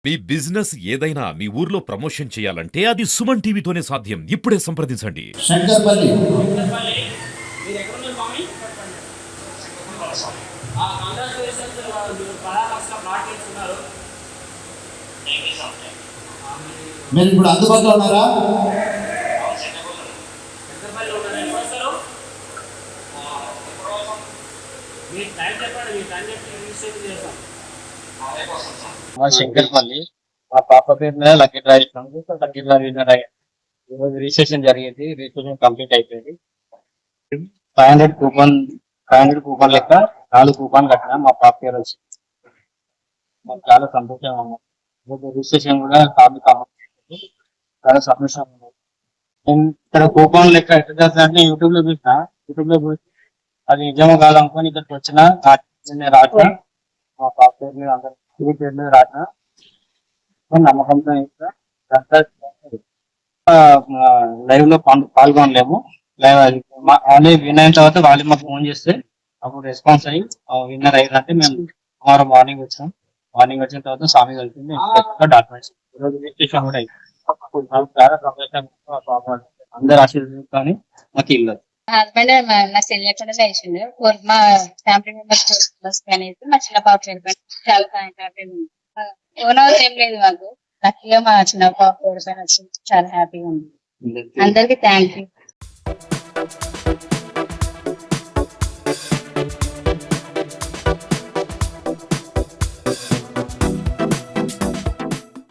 మీ business ఏదైనా మీ ఊర్లో promotion చేయాలంటే అది సుమన్ టీవీతోనే సాధ్యం. ఇప్పుడే సంప్రదించండి. శంకర్పల్లి మీరు ఎక్కడున్నారు స్వామి? కంగ్రాచులేషన్స్, మీరు పరామర్శ ప్లాట్ చేస్తున్నారు. మీరు ఇప్పుడు అందుబాటులో ఉన్నారా? శంకర్పల్లి ఉన్నారు. ఎప్పుడు వస్తారు? మీ టైం చెప్పండి, మీ టైం చెప్పి రిజిస్ట్రేషన్ చేస్తాం. మా శంకర్పల్లి మా పాప పేరు మీద లక్కీ డ్రా ఇచ్చినాము. లక్కీ డ్రా విన్నర్ అయ్యారు. ఈరోజు రిజిస్ట్రేషన్ జరిగింది. రిజిస్ట్రేషన్ కంప్లీట్ అయిపోయింది. 500 కూపన్ లెక్క 4 కూపన్ కట్టినా మా పాప పేరు వచ్చి మాకు చాలా సంతోషంగా ఉంది. రిజిస్ట్రేషన్ కూడా చాలా సంతోషంగా ఉంది. నేను ఇక్కడ కూపన్ లెక్క ఎట్లా చేస్తానంటే యూట్యూబ్ లో చూసి అది నిజమో కాదనుకొని ఇక్కడికి వచ్చిన రాసిన మా పాప పేరు మీద అందరి పేరు మీద రాసిన నమ్మకంతో లైవ్ లో పాల్గొనలేము. లైవ్ అది విన్ అయిన తర్వాత వాళ్ళు మాకు ఫోన్ చేస్తే అప్పుడు రెస్పాన్స్ అయ్యి విన్నర్ అయ్యారంటే మేము tomorrow మార్నింగ్ వచ్చాం. మార్నింగ్ వచ్చిన తర్వాత స్వామి కలిసింది డాక్యుమెంట్స్ ఈరోజు రిజిస్ట్రేషన్ కూడా అయింది. చాలా సంతోషంగా అందరు ఆశీర్వదించుకొని మాకు ఇల్లు హస్బెండ్ నా చెల్లి కూడా వేసిండు. మా ఫ్యామిలీ మెంబర్స్ అనేసి మా చిన్న పాప వెళ్ళిపోయింది. చాలా హ్యాపీగా ఉంది. ఓన్ హౌస్ ఏం లేదు మాకు. లక్కీగా మా చిన్న పాప వెళ్ళిపోయిన చాలా హ్యాపీగా ఉంది. అందరికి థ్యాంక్ యూ.